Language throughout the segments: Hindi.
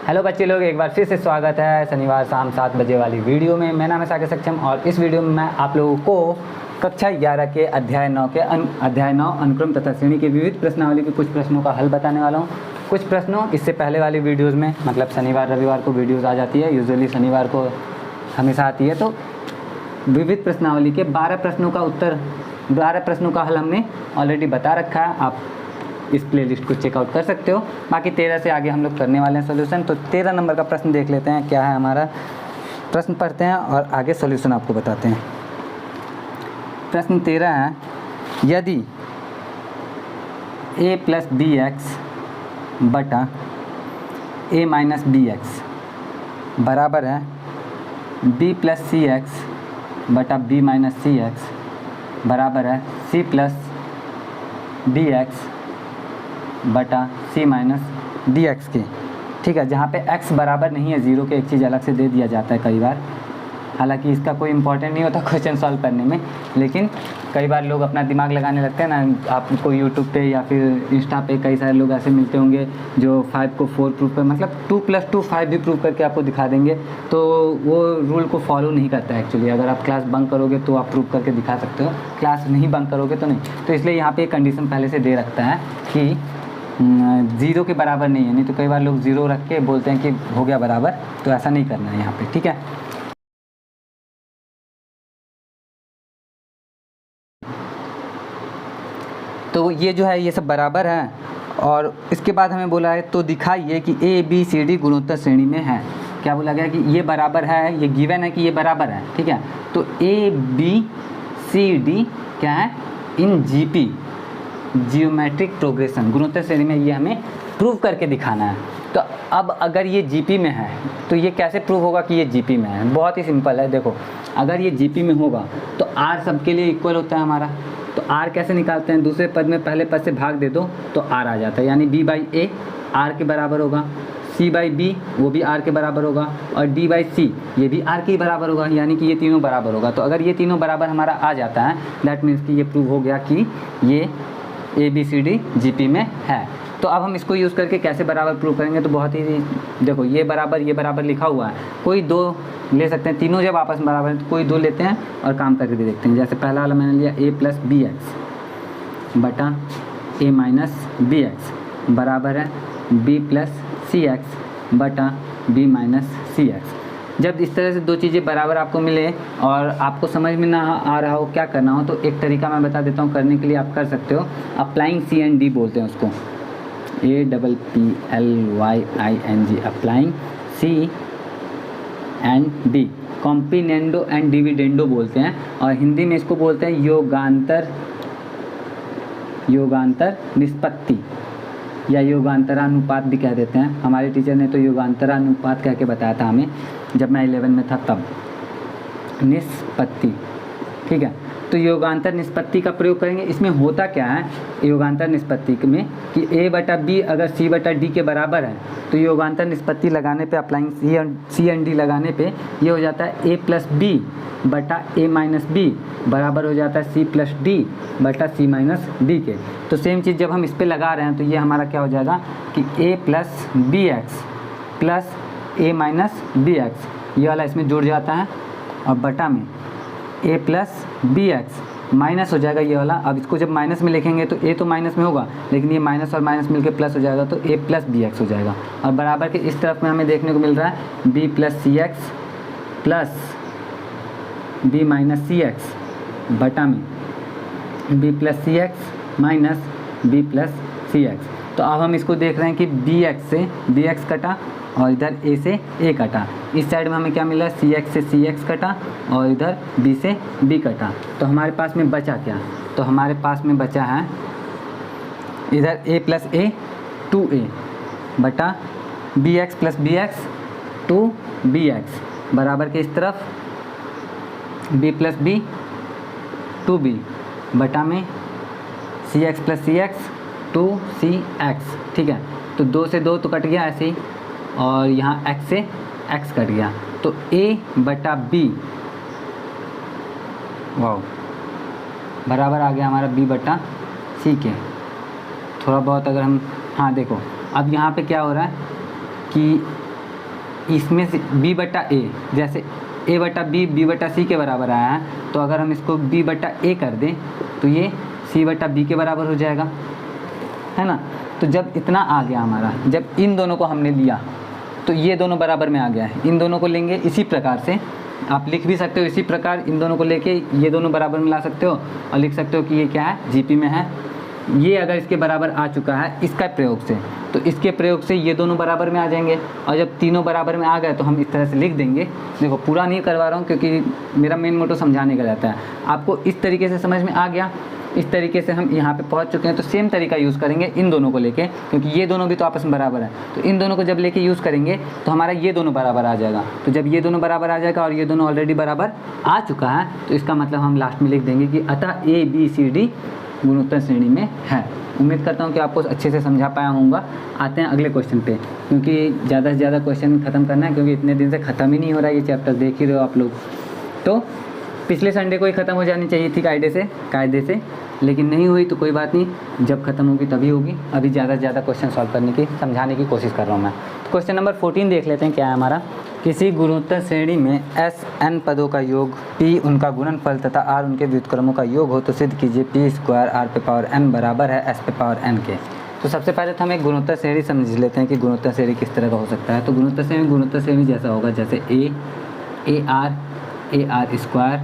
हेलो बच्चे लोग, एक बार फिर से स्वागत है शनिवार शाम 7 बजे वाली वीडियो में। मेरा नाम है सागर सक्षम और इस वीडियो में मैं आप लोगों को कक्षा 11 के अध्याय 9 अनुक्रम तथा श्रेणी के विविध प्रश्नावली के कुछ प्रश्नों का हल बताने वाला हूँ। कुछ प्रश्नों इससे पहले वाली वीडियोज़ में मतलब शनिवार रविवार को वीडियोज़ आ जाती है, यूजुअली शनिवार को हमेशा आती है। तो विविध प्रश्नावली के 12 प्रश्नों का हल हमने ऑलरेडी बता रखा है। आप इस प्लेलिस्ट को चेकआउट कर सकते हो। बाकी 13 से आगे हम लोग करने वाले हैं सॉल्यूशन। तो 13 नंबर का प्रश्न देख लेते हैं क्या है हमारा। प्रश्न पढ़ते हैं और आगे सॉल्यूशन आपको बताते हैं। प्रश्न 13 है, यदि a प्लस बी एक्स बटा a माइनस बी एक्स बराबर है b प्लस सी एक्स बटा b माइनस सी एक्स बराबर है c प्लस डी एक्स बटा c माइनस डी एक्स के। ठीक है, जहाँ पे x बराबर नहीं है 0 के, एक चीज़ अलग से दे दिया जाता है कई बार। हालांकि इसका कोई इंपॉर्टेंट नहीं होता क्वेश्चन सॉल्व करने में, लेकिन कई बार लोग अपना दिमाग लगाने लगते हैं ना। आपको यूट्यूब पे या फिर इंस्टा पे कई सारे लोग ऐसे मिलते होंगे जो 5 को 4 प्रूव कर, मतलब 2 + 2 5 भी प्रूव करके आपको दिखा देंगे। तो वो रूल को फॉलो नहीं करता है एक्चुअली। अगर आप क्लास बंक करोगे तो आप प्रूव करके दिखा सकते हो, क्लास नहीं बंक करोगे तो नहीं। तो इसलिए यहाँ पर एक कंडीशन पहले से दे रखता है कि 0 के बराबर नहीं है। नहीं तो कई बार लोग 0 रख के बोलते हैं कि हो गया बराबर, तो ऐसा नहीं करना है यहाँ पे। ठीक है, तो ये जो है ये सब बराबर है। और इसके बाद हमें बोला है तो दिखाइए कि ए बी सी डी गुणोत्तर श्रेणी में है। क्या बोला गया कि ये बराबर है, ये गिवन है कि ये बराबर है। ठीक है, तो ए बी सी डी क्या है, इन जीपी जियोमेट्रिक प्रोग्रेशन गुणोत्तर श्रेणी में, ये हमें प्रूव करके दिखाना है। तो अब अगर ये जीपी में है तो ये कैसे प्रूव होगा कि ये जीपी में है। बहुत ही सिंपल है। देखो, अगर ये जीपी में होगा तो आर सबके लिए इक्वल होता है हमारा। तो आर कैसे निकालते हैं, दूसरे पद में पहले पद से भाग दे दो तो आर आ जाता है, यानी बी बाई ए आर के बराबर होगा, सी बाई बी वो भी आर के बराबर होगा, और डी बाई सी ये भी आर के बराबर होगा, यानी कि ये तीनों बराबर होगा। तो अगर ये तीनों बराबर हमारा आ जाता है, दैट मीन्स कि ये प्रूव हो गया कि ये A B C D G P में है। तो अब हम इसको यूज़ करके कैसे बराबर प्रूव करेंगे, तो बहुत ही देखो, ये बराबर लिखा हुआ है। कोई दो ले सकते हैं, तीनों जब आपस में बराबर है तो कोई दो लेते हैं और काम करके भी देखते हैं। जैसे पहला वाला मैंने लिया a प्लस बी एक्स बटा a माइनस बी एक्स बराबर है b प्लस सी एक्स बटा b माइनस सी एक्स। जब इस तरह से दो चीज़ें बराबर आपको मिले और आपको समझ में ना आ रहा हो क्या करना हो, तो एक तरीका मैं बता देता हूँ करने के लिए। आप कर सकते हो अप्लाइंग सी एंड डी बोलते हैं उसको, APPLYING, applying C and D. Componendo and dividendo बोलते हैं, और हिंदी में इसको बोलते हैं योगांतर निष्पत्ति या योगांतरानुपात भी कह देते हैं। हमारे टीचर ने तो योगांतरानुपात कह के बताया था हमें जब मैं 11 में था तब। निष्पत्ति, ठीक है। तो योगांतर निष्पत्ति का प्रयोग करेंगे। इसमें होता क्या है योगांतर निष्पत्ति में कि a बटा बी अगर c बटा डी के बराबर है, तो योगांतर निष्पत्ति लगाने पे, अप्लाइंग सी एंड डी लगाने पे ये हो जाता है a प्लस बी बटा a माइनस बी बराबर हो जाता है c प्लस डी बटा c माइनस डी के। तो सेम चीज़ जब हम इस पर लगा रहे हैं तो ये हमारा क्या हो जाएगा कि a plus B X plus a minus B X, ये वाला इसमें जुड़ जाता है, और बटा में a plus B X minus हो जाएगा ये वाला। अब इसको जब माइनस में लिखेंगे तो a तो माइनस में होगा, लेकिन ये माइनस और माइनस मिलके प्लस हो जाएगा, तो a प्लस बी एक्स हो जाएगा। और बराबर के इस तरफ में हमें देखने को मिल रहा है b प्लस सी एक्स प्लस b माइनस सी एक्स बटा में b प्लस सी एक्स माइनस b प्लस सी एक्स। तो अब हम इसको देख रहे हैं कि बी एक्स से बी एक्स कटा और इधर a से a कटा। इस साइड में हमें क्या मिला, सी एक्स से सी एक्स कटा और इधर b से b कटा। तो हमारे पास में बचा क्या, तो हमारे पास में बचा है इधर a प्लस a 2a बटा B X plus B X 2bx बराबर के इस तरफ b प्लस b 2b बटा में सी एक्स प्लस सी एक्स 2cx। ठीक है, तो 2 से 2 तो कट गया ऐसे ही, और यहाँ x से x कट गया, तो a बटा b वाओ बराबर आ गया हमारा b बटा c के। थोड़ा बहुत अगर हम हाँ देखो, अब यहाँ पे क्या हो रहा है कि इसमें से b बटा a, जैसे a बटा b बटा c के बराबर आया है, तो अगर हम इसको b बटा a कर दें तो ये c बटा b के बराबर हो जाएगा, है ना। तो जब इतना आ गया हमारा, जब इन दोनों को हमने लिया तो ये दोनों बराबर में आ गया है। इन दोनों को लेंगे इसी प्रकार से, आप लिख भी सकते हो इसी प्रकार, इन दोनों को लेके ये दोनों बराबर में ला सकते हो और लिख सकते हो कि ये क्या है, जीपी में है। ये अगर इसके बराबर आ चुका है इसका प्रयोग से, तो इसके प्रयोग से ये दोनों बराबर में आ जाएंगे। और जब तीनों बराबर में आ गए तो हम इस तरह से लिख देंगे। देखो पूरा नहीं करवा रहा हूँ क्योंकि मेरा मेन मोटो समझाने का रहता है। आपको इस तरीके से समझ में आ गया, इस तरीके से हम यहाँ पे पहुँच चुके हैं। तो सेम तरीका यूज़ करेंगे इन दोनों को लेके, क्योंकि ये दोनों भी तो आपस में बराबर है। तो इन दोनों को जब लेके यूज़ करेंगे तो हमारा ये दोनों बराबर आ जाएगा। तो जब ये दोनों बराबर आ जाएगा और ये दोनों ऑलरेडी बराबर आ चुका है, तो इसका मतलब हम लास्ट में लिख देंगे कि अतः ए बी सी डी गुणोत्तर श्रेणी में है। उम्मीद करता हूँ कि आपको अच्छे से समझा पाया होऊंगा। आते हैं अगले क्वेश्चन पे, क्योंकि ज़्यादा से ज़्यादा क्वेश्चन ख़त्म करना है, क्योंकि इतने दिन से ख़त्म ही नहीं हो रहा है ये चैप्टर, देख ही रहे हो आप लोग। तो पिछले संडे को ही ख़त्म हो जानी चाहिए थी कायदे से, लेकिन नहीं हुई तो कोई बात नहीं, जब ख़त्म होगी तभी होगी। अभी ज़्यादा से ज़्यादा क्वेश्चन सॉल्व करने की, समझाने की कोशिश कर रहा हूँ मैं। तो क्वेश्चन नंबर 14 देख लेते हैं क्या है हमारा। किसी गुणोत्तर श्रेणी में एस एन पदों का योग, पी उनका गुणनफल तथा आर उनके व्युत्क्रमों का योग हो तो सिद्ध कीजिए पी स्क्वायर आर पे पावर एन बराबर है एस पे पावर एन के। तो सबसे पहले तो हम एक गुणोत्तर श्रेणी समझ लेते हैं कि गुणोत्तर श्रेणी किस तरह का हो सकता है। तो गुणोत्तर श्रेणी जैसा होगा, जैसे A R square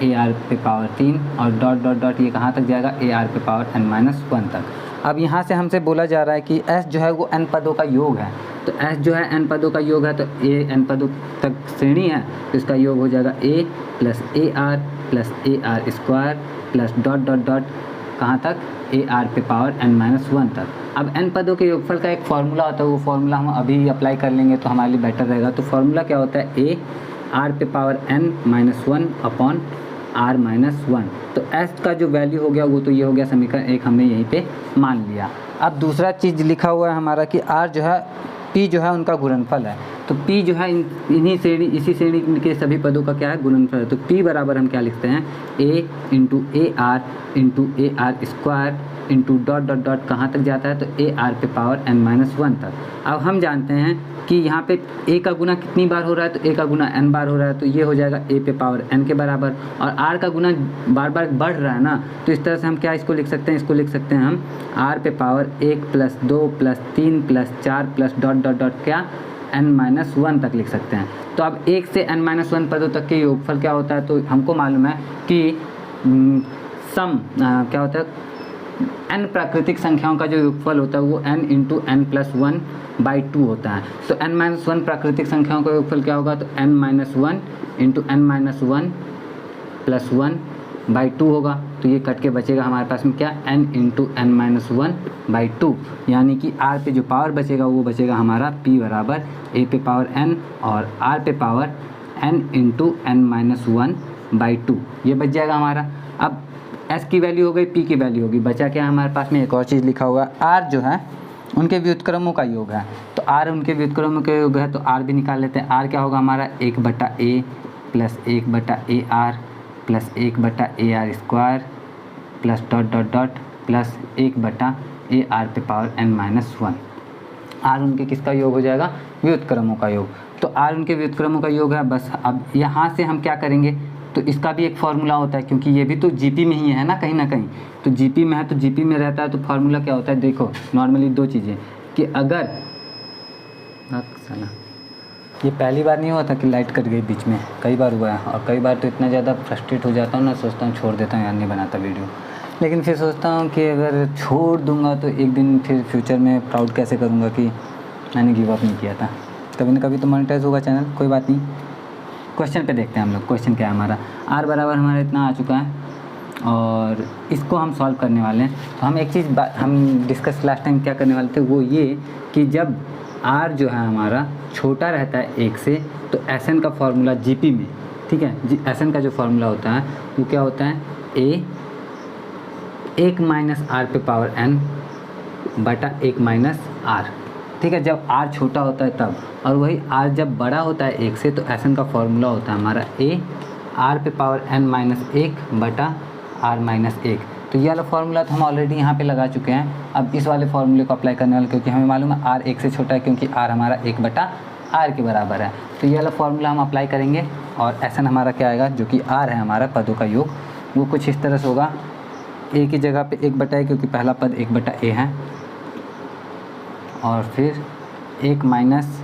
A R पे पावर 3 और डॉट डॉट डॉट ये कहाँ तक जाएगा, ए आर पे पावर n-1 तक। अब यहाँ से हमसे बोला जा रहा है कि s जो है वो n पदों का योग है। तो s जो है n पदों का योग है, तो a n पदों तक श्रेणी है, तो इसका योग हो जाएगा a plus A R square plus dot dot dot कहाँ तक, ए आर पे पावर n-1 तक। अब n पदों के योगफल का एक फार्मूला होता है, वो फार्मूला हम अभी अप्लाई कर लेंगे तो हमारे लिए बेटर रहेगा। तो फार्मूला क्या होता है, a आर पे पावर n-1 अपॉन r-1। तो s का जो वैल्यू हो गया वो तो ये हो गया समीकरण 1, हमने यहीं पे मान लिया। अब दूसरा चीज़ लिखा हुआ है हमारा कि r जो है, p जो है उनका गुणनफल है। तो p जो है इसी श्रेणी के सभी पदों का क्या है, गुणनफल है। तो p बराबर हम क्या लिखते हैं, a into A R square into dot dot dot कहाँ तक जाता है, तो ए आर पे पावर n-1 तक। अब हम जानते हैं कि यहाँ पे a का गुना कितनी बार हो रहा है, तो a का गुना n बार हो रहा है, तो ये हो जाएगा a पे पावर n के बराबर। और r का गुना बार बार बढ़ रहा है ना, तो इस तरह से हम क्या इसको लिख सकते हैं, इसको लिख सकते हैं हम r पे power 1 plus 2 plus 3 plus 4 plus dot dot dot क्या n-1 तक लिख सकते हैं। तो अब 1 से n-1 पदों तक के योगफल क्या होता है, तो हमको मालूम है कि सम क्या होता है, n प्राकृतिक संख्याओं का जो योगफल होता है वो n इंटू n+1/2 होता है। तो n-1 प्राकृतिक संख्याओं का योगफल क्या होगा, तो n-1 इंटू n-1 प्लस 1/2 होगा। तो ये कट के बचेगा हमारे पास में क्या, n इंटू n-1/2, यानी कि r पे जो पावर बचेगा वो बचेगा हमारा p बराबर a पे पावर n और r पे पावर n इंटू n-1/2, ये बच जाएगा हमारा। अब s की वैल्यू हो गई, p की वैल्यू होगी, बचा क्या हमारे पास में, एक और चीज़ लिखा हुआ r जो है उनके व्युत्क्रमों का योग है। तो r उनके व्युत्क्रमों का योग है, तो r भी निकाल लेते हैं। r क्या होगा हमारा, 1/a plus 1/ar plus 1/ar square plus dot dot dot plus 1/ar पे पावर n-1। r उनके किसका योग हो जाएगा, व्युत्क्रमों का योग। तो r उनके व्युत्क्रमों का योग है। बस अब यहाँ से हम क्या करेंगे, तो इसका भी एक फार्मूला होता है, क्योंकि ये भी तो जीपी में ही है ना, कहीं ना कहीं तो जीपी में है, तो जीपी में रहता है। तो फार्मूला क्या होता है, देखो नॉर्मली दो चीज़ें, कि अगर ये पहली बार नहीं हुआ था कि लाइट कट गई बीच में, कई बार हुआ है। और कई बार तो इतना ज़्यादा फ्रस्ट्रेट हो जाता हूँ ना, सोचता हूँ छोड़ देता हूँ यार, नहीं बनाता वीडियो। लेकिन फिर सोचता हूँ कि अगर छोड़ दूँगा तो एक दिन फिर फ्यूचर में प्राउड कैसे करूँगा कि मैंने गिव अप नहीं किया था। कभी ना कभी तो मोनेटाइज होगा चैनल, कोई बात नहीं। क्वेश्चन पे देखते हैं हम लोग। क्वेश्चन क्या है हमारा, r बराबर हमारा इतना आ चुका है और इसको हम सॉल्व करने वाले हैं। तो हम एक चीज़ हम डिस्कस लास्ट टाइम क्या करने वाले थे, वो ये कि जब r जो है हमारा छोटा रहता है 1 से, तो Sn का फार्मूला जीपी में, ठीक है, Sn का जो फार्मूला होता है वो क्या होता है, a 1 माइनस r पे पावर n बटा 1 माइनस r, ठीक है, जब r छोटा होता है तब। और वही r जब बड़ा होता है 1 से, तो Sn का फार्मूला होता है हमारा a r पे पावर n-1 बटा r-1। तो ये वाला फार्मूला तो हम ऑलरेडी यहाँ पे लगा चुके हैं। अब इस वाले फार्मूले को अप्लाई करने वाले, क्योंकि हमें मालूम है r 1 से छोटा है, क्योंकि r हमारा 1/2 आर के बराबर है। तो ये वाला फॉर्मूला हम अप्लाई करेंगे और एस एन हमारा क्या आएगा, जो कि आर है हमारा पदों का योग, वो कुछ इस तरह से होगा। ए की जगह पे 1/a, क्योंकि पहला पद 1/a है, और फिर 1 माइनस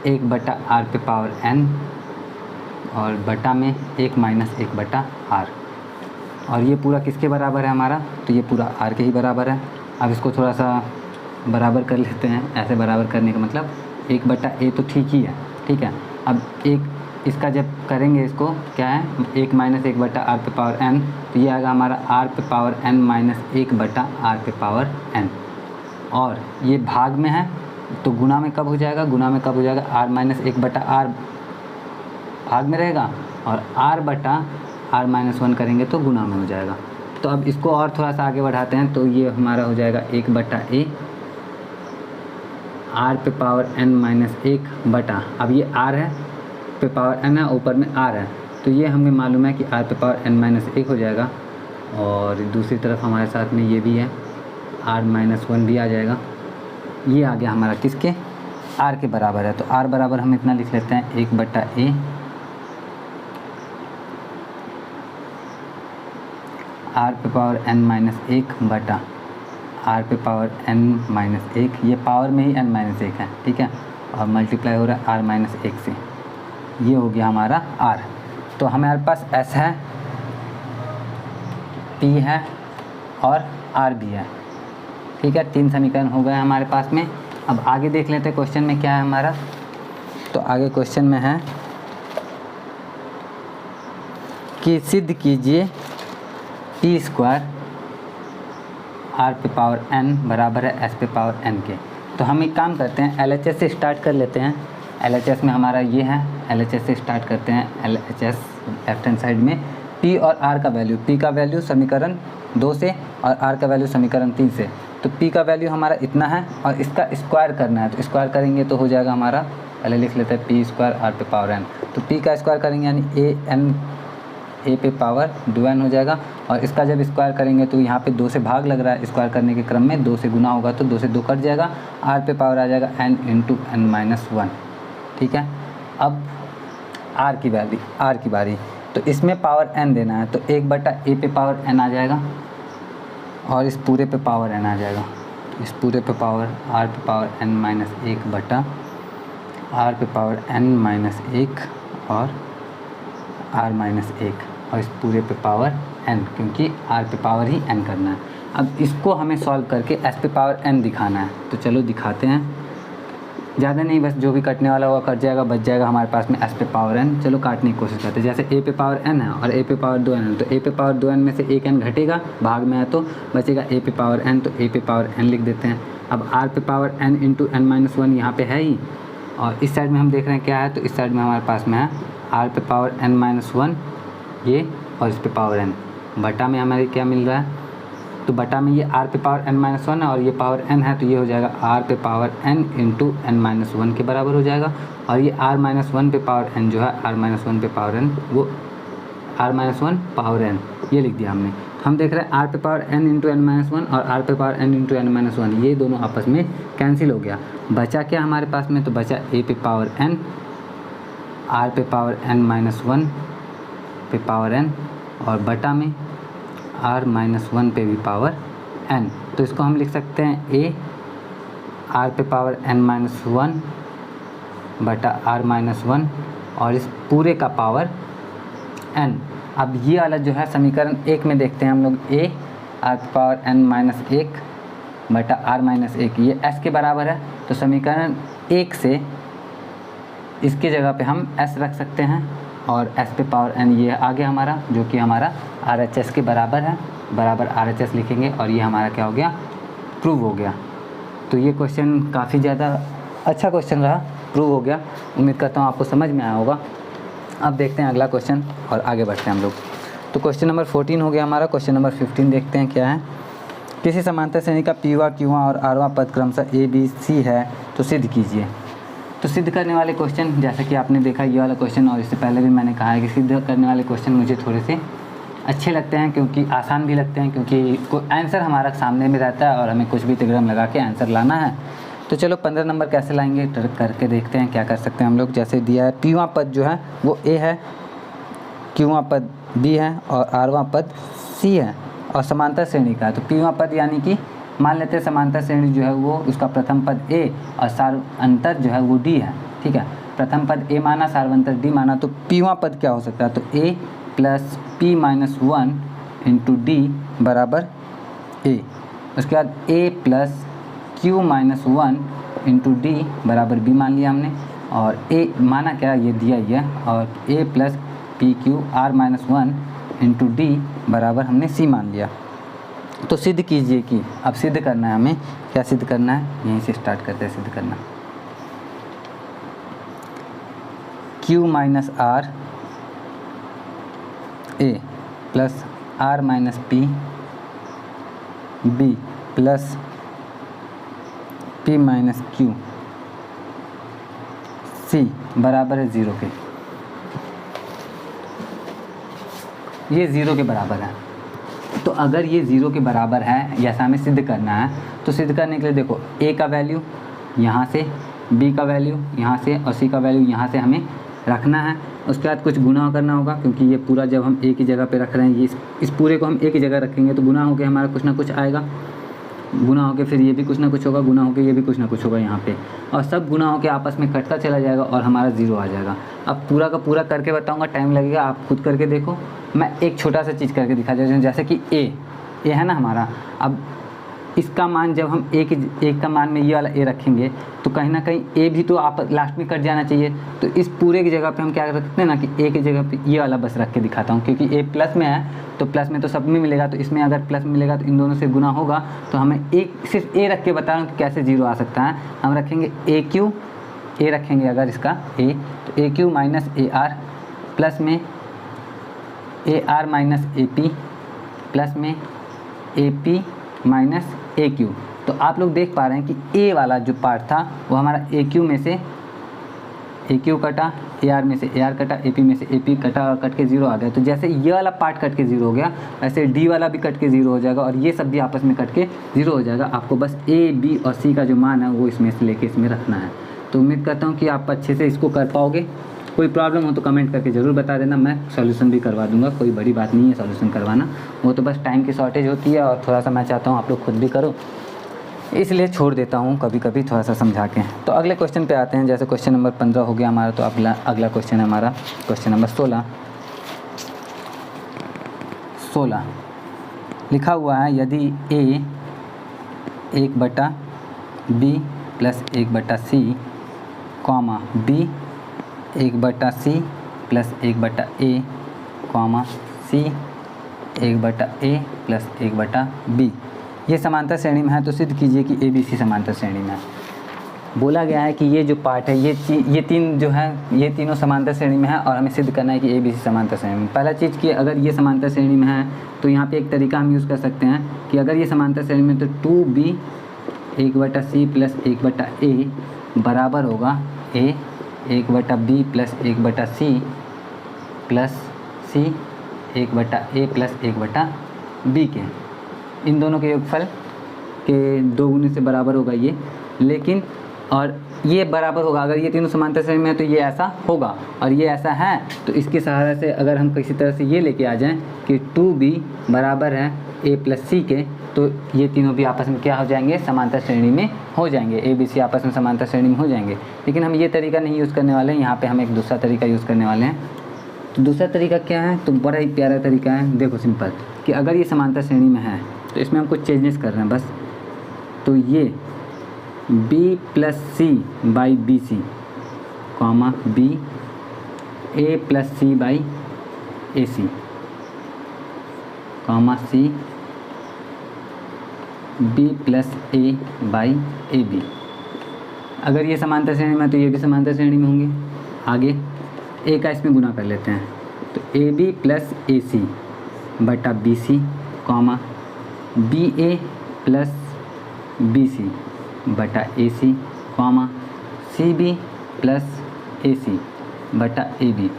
1/r पे पावर n, और बटा में 1 माइनस 1/r, और ये पूरा किसके बराबर है हमारा, तो ये पूरा r के ही बराबर है। अब इसको थोड़ा सा बराबर कर लेते हैं। ऐसे बराबर करने का मतलब 1/a तो ठीक ही है, ठीक है। अब एक इसका जब करेंगे, इसको क्या है, 1 माइनस 1/r पे पावर n, तो ये आएगा हमारा r पे पावर n माइनस 1/r पे पावर n, और ये भाग में है तो गुना में कब हो जाएगा, गुना में कब हो जाएगा, r माइनस 1/r भाग में रहेगा, और r/r माइनस 1 करेंगे तो गुना में हो जाएगा। तो अब इसको और थोड़ा सा आगे बढ़ाते हैं, तो ये हमारा हो जाएगा 1/a r पे पावर n माइनस 1 अब ये r है, पे पावर n है, ऊपर में r है, तो ये हमें मालूम है कि r पे पावर n माइनस 1 हो जाएगा, और दूसरी तरफ हमारे साथ में ये भी है, r माइनस 1 भी आ जाएगा। ये आ गया हमारा किसके, r के बराबर है। तो r बराबर हम इतना लिख लेते हैं 1/a r पे पावर n माइनस 1 r पे पावर n माइनस 1, ये पावर में ही n माइनस 1 है, ठीक है, और मल्टीप्लाई हो रहा है r माइनस 1 से। ये हो गया हमारा r। तो हमारे पास s है, p है और r भी है, ठीक है। 3 समीकरण हो गए हमारे पास में। अब आगे देख लेते हैं क्वेश्चन में क्या है हमारा। तो आगे क्वेश्चन में है कि सिद्ध कीजिए p² r पे पावर n बराबर है s पे पावर n के। तो हम एक काम करते हैं, LHS से स्टार्ट कर लेते हैं। LHS में हमारा ये है, LHS से स्टार्ट करते हैं। LHS लेफ्ट हैंड साइड में p और r का वैल्यू, p का वैल्यू समीकरण 2 से और r का वैल्यू समीकरण 3 से। तो p का वैल्यू हमारा इतना है और इसका स्क्वायर करना है, तो स्क्वायर करेंगे तो हो जाएगा हमारा, पहले लिख लेते हैं p² r पे पावर n। तो p का स्क्वायर करेंगे यानी a पे पावर 2n हो जाएगा, और इसका जब स्क्वायर करेंगे तो यहाँ पे 2 से भाग लग रहा है, स्क्वायर करने के क्रम में 2 से गुना होगा तो 2 से 2 कट जाएगा, r पे पावर आ जाएगा n इंटू n माइनस 1, ठीक है। अब r की वैल्यू, r की बारी, तो इसमें पावर n देना है, तो 1/a पे पावर n आ जाएगा, और इस पूरे पे पावर n आ जाएगा, इस पूरे पे पावर r पे पावर n माइनस 1/r पे पावर n माइनस 1 और r माइनस 1, और इस पूरे पे पावर n, क्योंकि r पे पावर ही n करना है। अब इसको हमें सॉल्व करके s पे पावर n दिखाना है, तो चलो दिखाते हैं। ज़्यादा नहीं, बस जो भी कटने वाला होगा कट जाएगा, बच जाएगा हमारे पास में s पे पावर n। चलो काटने की कोशिश करते हैं। जैसे a पे पावर n है और a पे पावर 2n है, तो a पे पावर 2n में से एक n घटेगा, भाग में है तो बचेगा a पे पावर n, तो a पे पावर n लिख देते हैं। अब r पे power n into n minus 1 यहाँ पे है ही, और इस साइड में हम देख रहे हैं क्या है, तो इस साइड में हमारे पास में है r पे पावर n माइनस 1 ये, और इस पे पावर n, बटा में हमारे क्या मिल रहा है, तो बटा में ये r पे पावर n माइनस 1 है और ये पावर n है, तो ये हो जाएगा r पे power n into n minus 1 के बराबर हो जाएगा। और ये r माइनस 1 पे पावर n जो है, r माइनस 1 पे पावर n, वो r माइनस 1 पावर n ये लिख दिया हमने। हम देख रहे हैं r पे power n into n minus 1 और r पे power n into n minus 1, ये दोनों आपस में कैंसिल हो गया। बचा क्या हमारे पास में, तो बचा a पे पावर n, r पे पावर n माइनस 1 पे पावर n, और बटा में r माइनस 1 पे भी पावर n। तो इसको हम लिख सकते हैं a r पे पावर n माइनस 1 बटा r माइनस 1, और इस पूरे का पावर n। अब ये वाला जो है समीकरण 1 में देखते हैं हम लोग, a r पे पावर n माइनस 1 बटा r माइनस 1, ये s के बराबर है। तो समीकरण 1 से इसकी जगह पे हम s रख सकते हैं, और s पे पावर n ये आ गया हमारा, जो कि हमारा RHS के बराबर है, बराबर RHS लिखेंगे, और ये हमारा क्या हो गया, प्रूव हो गया। तो ये क्वेश्चन काफ़ी ज़्यादा अच्छा क्वेश्चन रहा, प्रूव हो गया। उम्मीद करता हूँ आपको समझ में आया होगा। अब देखते हैं अगला क्वेश्चन और आगे बढ़ते हैं हम लोग। तो क्वेश्चन नंबर 14 हो गया हमारा। क्वेश्चन नंबर 15 देखते हैं क्या है। किसी समांतर श्रेणी का पीवा, क्यूवा और आरवा पद क्रमशः ए बी सी है, तो सिद्ध कीजिए। तो सिद्ध करने वाले क्वेश्चन, जैसा कि आपने देखा ये वाला क्वेश्चन, और इससे पहले भी मैंने कहा है कि सिद्ध करने वाले क्वेश्चन मुझे थोड़े से अच्छे लगते हैं, क्योंकि आसान भी लगते हैं, क्योंकि आंसर हमारा सामने में रहता है और हमें कुछ भी तिगड़म लगा के आंसर लाना है। तो चलो 15 नंबर कैसे लाएंगे करके देखते हैं क्या कर सकते हैं हम लोग। जैसे दिया है पीवां पद जो है वो ए है, क्यूवां पद बी है और आरवां पद सी है और समांतर श्रेणी का है। तो पीवां पद यानी कि मान लेते हैं समांतर श्रेणी जो है वो उसका प्रथम पद ए और सार्वंतर जो है वो डी है, ठीक है। प्रथम पद ए माना, सार्वंतर डी माना, तो पीवां पद क्या हो सकता है? तो A plus P minus 1 into D बराबर ए। उसके बाद A plus Q minus 1 into D बराबर बी मान लिया हमने, और ए माना क्या, ये दिया ही है, और A plus P Q R minus 1 into D बराबर हमने सी मान लिया। तो सिद्ध कीजिए कि, अब सिद्ध करना है हमें, क्या सिद्ध करना है, यहीं से स्टार्ट करते हैं सिद्ध करना। Q minus R A plus R minus P B plus P minus Q C बराबर है 0 के। ये 0 के बराबर है। तो अगर ये 0 के बराबर है, ऐसा हमें सिद्ध करना है, तो सिद्ध करने के लिए देखो a का वैल्यू यहाँ से, b का वैल्यू यहाँ से और c का वैल्यू यहाँ से हमें रखना है। उसके बाद कुछ गुना करना होगा, क्योंकि ये पूरा जब हम एक ही जगह पे रख रहे हैं, ये इस पूरे को हम एक ही जगह रखेंगे तो गुना होकर हमारा कुछ ना कुछ आएगा, गुना होकर फिर ये भी कुछ ना कुछ होगा, गुना होकर ये भी कुछ ना कुछ होगा यहाँ पे, और सब गुना होकर आपस में कटता चला जाएगा और हमारा 0 आ जाएगा। अब पूरा का पूरा करके बताऊँगा, टाइम लगेगा, आप खुद करके देखो। मैं एक छोटा सा चीज़ करके दिखा देता हूँ, जैसे कि ए है ना हमारा। अब इसका मान जब हम एक का मान में ये वाला ए रखेंगे तो कहीं ना कहीं ए भी तो आप लास्ट में कट जाना चाहिए। तो इस पूरे की जगह पे हम क्या रखते हैं ना कि ए की जगह पे ये वाला बस रख के दिखाता हूँ, क्योंकि ए प्लस में है तो प्लस में तो सब में मिलेगा, तो इसमें अगर प्लस मिलेगा तो इन दोनों से गुना होगा। तो हमें एक सिर्फ ए रख के बता रहा हूँ कि कैसे 0 आ सकता है। हम रखेंगे ए क्यू, ए रखेंगे अगर इसका ए, तो A Q minus A R plus में A R minus A P plus में A P minus A Q. तो आप लोग देख पा रहे हैं कि ए वाला जो पार्ट था वो हमारा ए क्यू में से ए क्यू कटा, ए आर में से ए आर कटा, ए पी में से ए पी कटा और कट के 0 आ गया। तो जैसे ये वाला पार्ट कट के 0 हो गया, वैसे डी वाला भी कट के 0 हो जाएगा और ये सब भी आपस में कट के 0 हो जाएगा। आपको बस ए बी और सी का जो मान है वो इसमें से लेके इसमें रखना है। तो उम्मीद करता हूँ कि आप अच्छे से इसको कर पाओगे। कोई प्रॉब्लम हो तो कमेंट करके ज़रूर बता देना, मैं सॉल्यूशन भी करवा दूंगा। कोई बड़ी बात नहीं है सॉल्यूशन करवाना, वो तो बस टाइम की शॉर्टेज होती है और थोड़ा सा मैं चाहता हूँ आप लोग खुद भी करो, इसलिए छोड़ देता हूँ कभी कभी थोड़ा सा समझा के। तो अगले क्वेश्चन पे आते हैं। जैसे क्वेश्चन नंबर 15 हो गया हमारा, तो अगला क्वेश्चन है हमारा क्वेश्चन नंबर 16 लिखा हुआ है, यदि A 1/b plus 1/c comma B 1/c plus 1/a comma c 1/a plus 1/b ये समांतर श्रेणी में है, तो सिद्ध कीजिए कि ए बी सी समांतर श्रेणी में है। बोला गया है कि ये जो पार्ट है ये तीन जो है ये तीनों समांतर श्रेणी में है और हमें सिद्ध करना है कि ए बी सी समांतर श्रेणी में। पहला चीज़ कि अगर ये समांतर श्रेणी में है तो यहाँ पे एक तरीका हम यूज़ कर सकते हैं कि अगर ये समांतर श्रेणी में तो 2b 1/c प्लस 1/a बराबर होगा a 1/b plus 1/c plus c 1/a plus 1/b के, इन दोनों के योगफल के 2 गुने से बराबर होगा ये। लेकिन और ये बराबर होगा, अगर ये तीनों समांतर श्रेणी में है तो ये ऐसा होगा, और ये ऐसा है तो इसके सहारे से अगर हम किसी तरह से ये लेके आ जाएं कि 2b बराबर है a प्लस c के, तो ये तीनों भी आपस में क्या हो जाएंगे, समांतर श्रेणी में हो जाएंगे, ए बी सी आपस में समांतर श्रेणी में हो जाएंगे। लेकिन हम ये तरीका नहीं यूज़ करने वाले हैं, यहाँ पे हम एक दूसरा तरीका यूज़ करने वाले हैं। तो दूसरा तरीका क्या है, तो बड़ा ही प्यारा तरीका है। देखो सिंपल कि अगर ये समांतर श्रेणी में है तो इसमें हम कुछ चेंजेस कर रहे हैं बस। तो ये b plus C by B C comma B A plus C by A C comma C b plus A by A B. अगर ये समांतर श्रेणी में है तो ये भी समांतर श्रेणी में होंगे। आगे ए का इसमें गुना कर लेते हैं, तो A B plus A C बटा B C comma B A plus B C बटा A C comma C B plus A C बटा ए बी,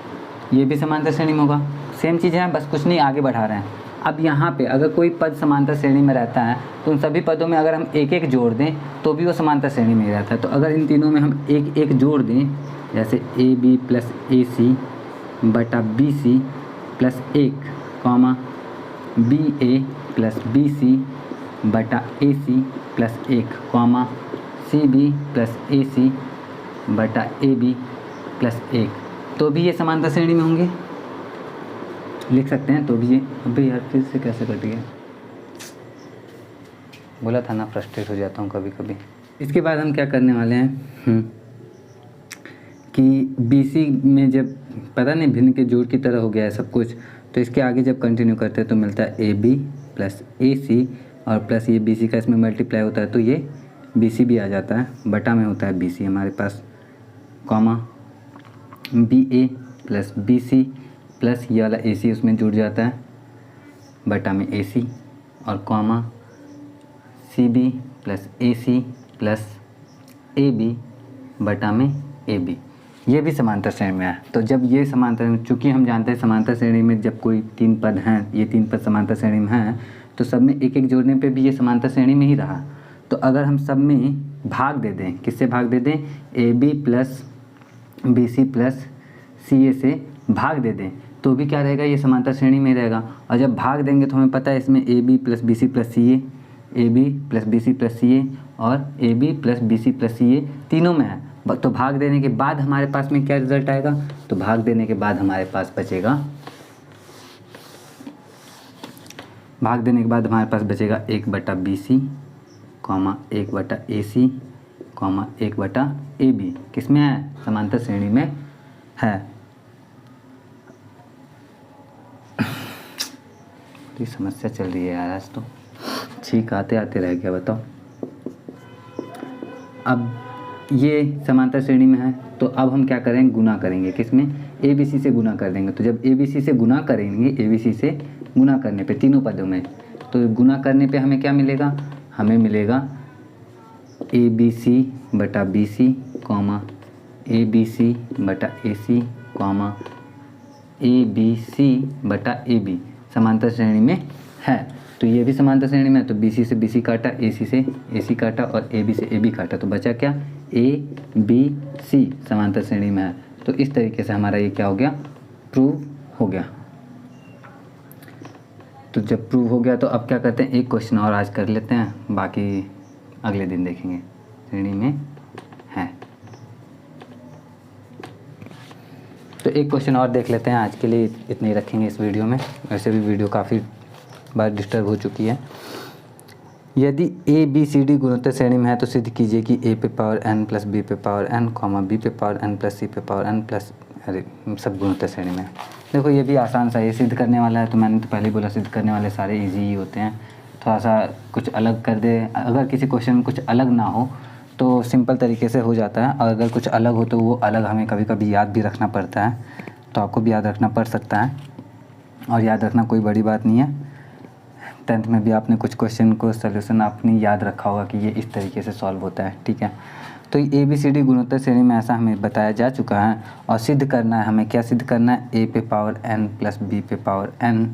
ये भी समांतर श्रेणी में होगा। सेम चीज़ है, बस कुछ नहीं आगे बढ़ा रहे हैं। अब यहाँ पे अगर कोई पद समांतर श्रेणी में रहता है तो उन सभी पदों में अगर हम एक एक जोड़ दें तो भी वो समांतर श्रेणी में ही रहता है। तो अगर इन तीनों में हम एक एक जोड़ दें, जैसे A B plus A C बटा B C plus 1 comma B A plus B C बटा A C plus 1 comma C B plus A C बटा ए बी प्लस 1, तो भी ये समांतर श्रेणी में होंगे, लिख सकते हैं। तो भी ये, अबे यार फिर से कैसे कट गया, बोला था ना फ्रस्ट्रेट हो जाता हूँ कभी कभी। इसके बाद हम क्या करने वाले हैं कि BC में जब पता नहीं भिन्न के जोड़ की तरह हो गया है सब कुछ, तो इसके आगे जब कंटिन्यू करते हैं तो मिलता है AB प्लस AC और प्लस ये BC का इसमें मल्टीप्लाई होता है तो ये BC भी आ जाता है, बटा में होता है BC हमारे पास, comma BA plus BC plus ये वाला AC उसमें जुड़ जाता है, बटा में AC और comma CB plus AC plus AB बटा में AB, ये भी समांतर श्रेणी में है। तो जब ये समांतर, चूँकि हम जानते हैं समांतर श्रेणी में जब कोई 3 पद हैं, ये 3 पद समांतर श्रेणी में हैं, तो सब में एक एक जोड़ने पे भी ये समांतर श्रेणी में ही रहा। तो अगर हम सब में भाग दे दें, किससे भाग दे दें, AB plus BC plus CA से भाग दे दें, तो भी क्या रहेगा, ये समांतर श्रेणी में रहेगा। और जब भाग देंगे तो हमें पता है इसमें AB plus BC plus CA, AB plus BC plus CA और AB plus BC plus CA तीनों में है। तो भाग देने के बाद हमारे पास में क्या रिजल्ट आएगा, तो भाग देने के बाद हमारे पास बचेगा, भाग देने के बाद हमारे पास बचेगा 1/BC comma 1/AC comma 1/AB, किसमें है, समांतर श्रेणी में है। ये समस्या चल रही है यार आज तो, ठीक आते आते रह गया, बताओ। अब ये समांतर श्रेणी में है तो अब हम क्या करेंगे, गुना करेंगे, किसमें, ABC से गुना कर देंगे। तो जब ABC से गुना करेंगे, ABC से गुना करने पे तीनों पदों में, तो गुना करने पे हमें क्या मिलेगा, हमें मिलेगा ABC बटा BC कॉमा ABC बटा AC कॉमा ABC बटा AB समांतर श्रेणी में है। तो ये भी समांतर श्रेणी में है, तो BC से BC काटा, AC से AC काटा और AB से AB काटा, तो बचा क्या, ABC समांतर श्रेणी में है। तो इस तरीके से हमारा ये क्या हो गया, प्रूव हो गया। तो जब प्रूव हो गया तो अब क्या करते हैं, एक क्वेश्चन और आज कर लेते हैं, बाकी अगले दिन देखेंगे, श्रेणी में है। तो एक क्वेश्चन और देख लेते हैं, आज के लिए इतने ही रखेंगे इस वीडियो में, वैसे भी वीडियो काफ़ी बार डिस्टर्ब हो चुकी है। यदि ABCD गुणोत्तर श्रेणी में है तो सिद्ध कीजिए कि A पे पावर n प्लस B पे पावर n कॉमा B पे पावर n प्लस C पे पावर n प्लस, अरे सब गुणोत्तर श्रेणी में है। देखो ये भी आसान सा, ये सिद्ध करने वाला है, तो मैंने तो पहले ही बोला सिद्ध करने वाले सारे इजी ही होते हैं। थोड़ा सा कुछ अलग कर दे, अगर किसी क्वेश्चन में कुछ अलग ना हो तो सिंपल तरीके से हो जाता है, और अगर कुछ अलग हो तो वो अलग हमें कभी कभी याद भी रखना पड़ता है। तो आपको भी याद रखना पड़ सकता है, और याद रखना कोई बड़ी बात नहीं है। 10th में भी आपने कुछ क्वेश्चन को सलूशन आपने याद रखा होगा कि ये इस तरीके से सॉल्व होता है, ठीक है। तो ABCD गुणोत्तर श्रेणी में ऐसा हमें बताया जा चुका है, और सिद्ध करना है, हमें क्या सिद्ध करना है, A पे पावर n प्लस B पे पावर n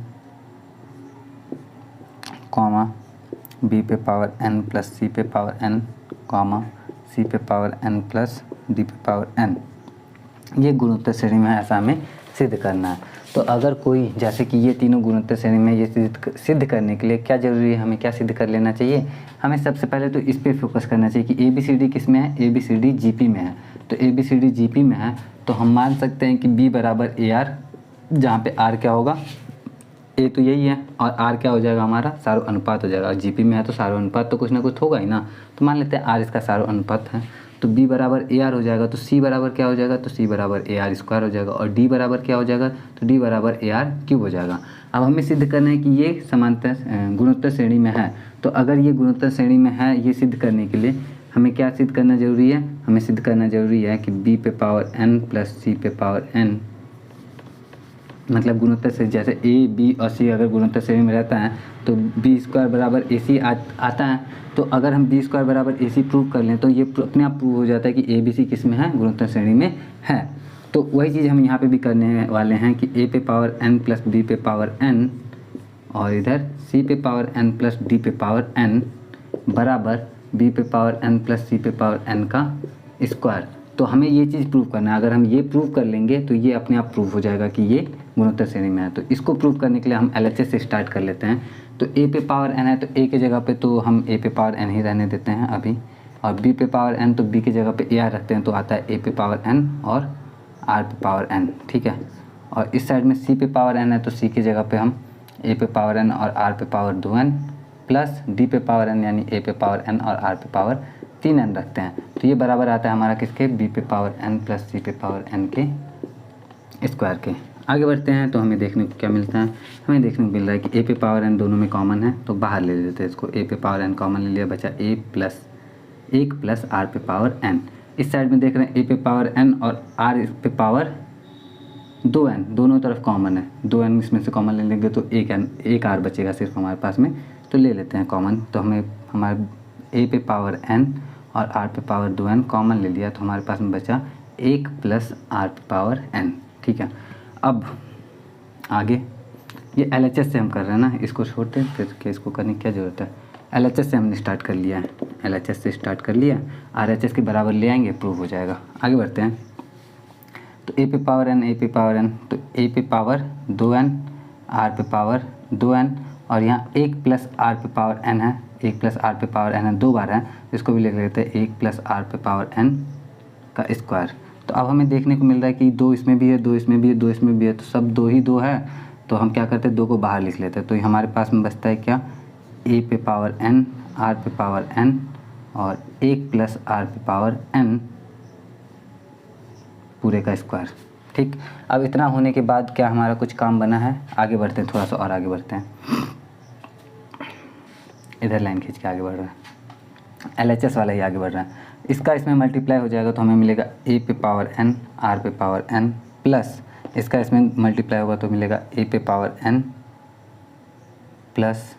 कॉमा B पे पावर n प्लस C पे पावर n कॉमा C पे पावर n प्लस D पे पावर n, ये गुणोत्तर श्रेणी में ऐसा हमें सिद्ध करना है। तो अगर कोई, जैसे कि ये तीनों गुणोत्तर श्रेणी में, ये सिद्ध करने के लिए क्या ज़रूरी है, हमें क्या सिद्ध कर लेना चाहिए, हमें सबसे पहले तो इस पे फोकस करना चाहिए कि ABCD किस में है, ABCD GP में है। तो ABCD GP में है तो हम मान सकते हैं कि B बराबर AR, जहाँ पे R क्या होगा, A तो यही है और R क्या हो जाएगा, हमारा सारो अनुपात हो जाएगा। और GP में है तो सारो अनुपात तो कुछ ना कुछ होगा ही ना, तो मान लेते हैं R इसका सारो अनुपात है। तो B बराबर AR हो जाएगा, तो C बराबर क्या हो जाएगा, तो C बराबर AR स्क्वायर हो जाएगा, और D बराबर क्या हो जाएगा, तो D बराबर AR क्यूब हो जाएगा। अब हमें सिद्ध करना है कि ये समांतर गुणोत्तर श्रेणी में है। तो अगर ये गुणोत्तर श्रेणी में है, ये सिद्ध करने के लिए हमें क्या सिद्ध करना जरूरी है, हमें सिद्ध करना जरूरी है कि B पे पावर n प्लस C पे पावर n, मतलब गुणोत्तर से, जैसे A B और C अगर गुणोत्तर श्रेणी में रहता है तो B स्क्वायर बराबर AC आता है। तो अगर हम B स्क्वायर बराबर AC प्रूव कर लें तो ये अपने आप प्रूव हो जाता है कि ABC किस में है, गुणोत्तर श्रेणी में है। तो वही चीज़ हम यहाँ पे भी करने वाले हैं कि A पे पावर n प्लस B पे पावर n और इधर सी पे पावर n प्लस डी पे पावर n बराबर बी पे पावर n प्लस सी पे पावर n का स्क्वायर। तो हमें ये चीज़ प्रूव करना है। अगर हम ये प्रूव कर लेंगे तो ये अपने आप प्रूव हो जाएगा कि ये गुणोत्तर श्रेणी में है। तो इसको प्रूव करने के लिए हम LHS से स्टार्ट कर लेते हैं। तो a पे पावर n है तो a की जगह पे तो हम a पे पावर n ही रहने देते हैं अभी, और b पे पावर n तो b की जगह पे ar रखते हैं तो आता है a पे पावर n और r पे पावर n, ठीक है। और इस साइड में c पे पावर n है तो c की जगह पे हम a पे पावर n और r पे पावर 2n प्लस d पे पावर n यानी a पे पावर n और r पे पावर 3n रखते हैं। तो ये बराबर आता है हमारा किसके, b पे पावर n प्लस c पे पावर n के स्क्वायर के। आगे बढ़ते हैं तो हमें देखने को क्या मिलता है, हमें देखने को मिल रहा है कि a पे पावर n दोनों में कॉमन है तो बाहर ले लेते हैं इसको। a पे पावर n कॉमन ले लिया, बचा a प्लस 1 प्लस r पे पावर n। इस साइड में देख रहे हैं a पे पावर n और r पे पावर 2n दोनों तरफ कॉमन है। 2n इसमें से कॉमन ले लेंगे तो एक r बचेगा सिर्फ हमारे पास में, तो ले लेते हैं कॉमन। तो हमें हमारे a पे पावर n और r पे पावर 2n कॉमन ले लिया तो हमारे पास में बचा 1 प्लस r पे पावर n, ठीक है। अब आगे ये LHS से हम कर रहे हैं ना, इसको छोड़ते हैं फिर के इसको करने की क्या ज़रूरत है। LHS से हमने स्टार्ट कर लिया है, LHS से स्टार्ट कर लिया, RHS के बराबर ले आएंगे, प्रूव हो जाएगा। आगे बढ़ते हैं तो a पे पावर n, a पे पावर n, तो a पे पावर 2n, r पे पावर 2n और यहाँ 1 प्लस r पे पावर n है, 1 प्लस r पे पावर n है, 2 बार है तो इसको भी लिख लेते हैं 1 प्लस r पे पावर n का स्क्वायर। तो अब हमें देखने को मिल रहा है कि 2 इसमें भी है, 2 इसमें भी है, 2 इसमें भी है, तो सब 2 ही 2 है। तो हम क्या करते हैं, 2 को बाहर लिख लेते हैं। तो हमारे पास में बचता है क्या, a पे पावर n, r पे पावर n और 1 प्लस r पे पावर n पूरे का स्क्वायर, ठीक। अब इतना होने के बाद क्या हमारा कुछ काम बना है, आगे बढ़ते हैं, थोड़ा सा और आगे बढ़ते हैं। इधर लाइन खींच के आगे बढ़ रहा है, LHS वाला ही आगे बढ़ रहा है। इसका इसमें मल्टीप्लाई हो जाएगा तो हमें मिलेगा a पे पावर n, r पे पावर n प्लस इसका इसमें मल्टीप्लाई होगा तो मिलेगा a पे पावर n प्लस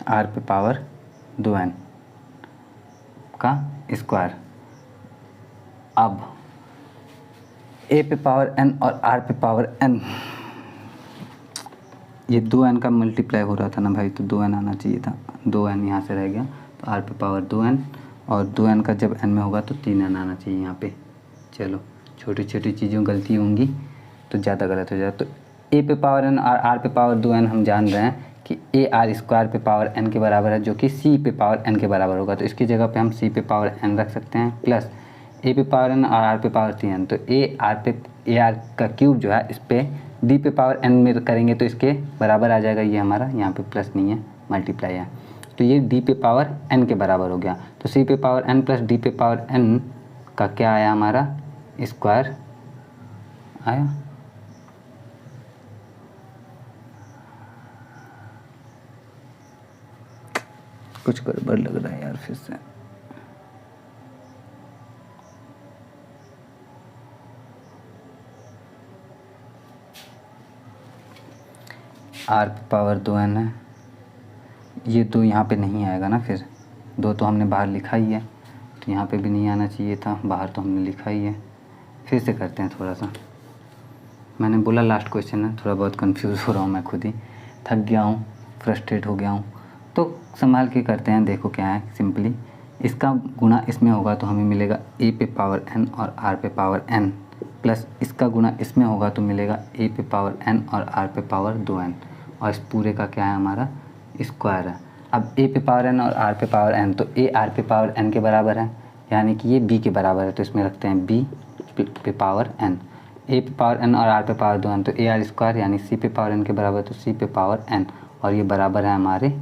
r पे पावर 2n का स्क्वायर। अब a पे पावर n और r पे पावर n, ये 2n का मल्टीप्लाई हो रहा था ना भाई, तो 2n आना चाहिए था, 2n यहाँ से रह गया तो r पे पावर 2n और 2n का जब n में होगा तो 3n आना चाहिए यहाँ पे। चलो छोटी छोटी चीज़ों गलती होंगी तो ज़्यादा गलत हो जाए। तो a पे पावर n और r पे पावर 2n हम जान रहे हैं कि a r स्क्वायर पे पावर n के बराबर है, जो कि c पे पावर n के बराबर होगा। तो इसकी जगह पे हम c पे पावर n रख सकते हैं प्लस a पे पावर n और r पे पावर 3n। तो a r का क्यूब जो है इस पे d पे पावर n में करेंगे तो इसके बराबर आ जाएगा, ये हमारा यहाँ पे प्लस नहीं है, मल्टीप्लाई है। तो ये d पे पावर n के बराबर हो गया। तो c पे पावर n प्लस d पे पावर n का क्या आया, हमारा स्क्वायर आया। कुछ गड़बड़ लग रहा है यार, फिर से r पे पावर 2n है, ये 2 यहाँ पे नहीं आएगा ना, फिर 2 तो हमने बाहर लिखा ही है तो यहाँ पे भी नहीं आना चाहिए था, बाहर तो हमने लिखा ही है। फिर से करते हैं थोड़ा सा, मैंने बोला लास्ट क्वेश्चन है, थोड़ा बहुत कंफ्यूज हो रहा हूँ मैं खुद ही, थक गया हूँ, फ्रस्ट्रेट हो गया हूँ, तो संभाल के करते हैं। देखो क्या है, सिंपली इसका गुणा इसमें होगा तो हमें मिलेगा a पे पावर n और r पे पावर n प्लस इसका गुणा इसमें होगा तो मिलेगा a पे पावर n और r पे पावर 2n और इस पूरे का क्या है, हमारा स्क्वायर है। अब a पे पावर n और r पे पावर n, तो a r पे पावर n के बराबर है, यानी कि ये b के बराबर है, तो इसमें रखते हैं b पे पावर n। a पे पावर n और r पे पावर 2n, तो a r स्क्वायर यानी c पे पावर n के बराबर, तो c पे पावर n और ये बराबर है हमारे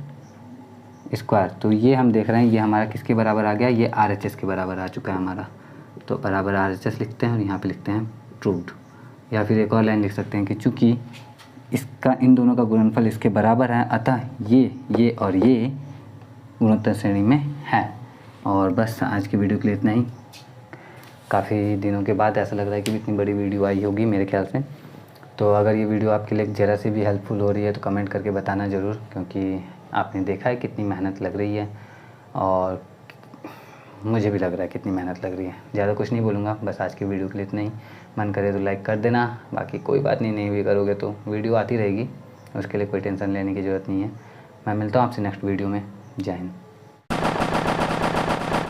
स्क्वायर। तो ये हम देख रहे हैं ये हमारा किसके बराबर आ गया, ये RHS के बराबर आ चुका है हमारा। तो बराबर RHS लिखते हैं और यहाँ पे लिखते हैं प्रूव्ड, या फिर एक और लाइन लिख सकते हैं कि चूँकि इसका इन दोनों का गुणनफल इसके बराबर है, अतः ये और ये गुणोत्तर श्रेणी में है। और बस आज की वीडियो के लिए इतना ही। काफ़ी दिनों के बाद ऐसा लग रहा है कि इतनी बड़ी वीडियो आई होगी मेरे ख्याल से। तो अगर ये वीडियो आपके लिए ज़रा से भी हेल्पफुल हो रही है तो कमेंट करके बताना ज़रूर, क्योंकि आपने देखा है कितनी मेहनत लग रही है और मुझे भी लग रहा है कितनी मेहनत लग रही है। ज़्यादा कुछ नहीं बोलूँगा, बस आज की वीडियो के लिए इतना ही। मन करे तो लाइक कर देना, बाकी कोई बात नहीं, नहीं भी करोगे तो वीडियो आती रहेगी, उसके लिए कोई टेंशन लेने की ज़रूरत नहीं है। मैं मिलता हूँ आपसे नेक्स्ट वीडियो में। जय हिंद।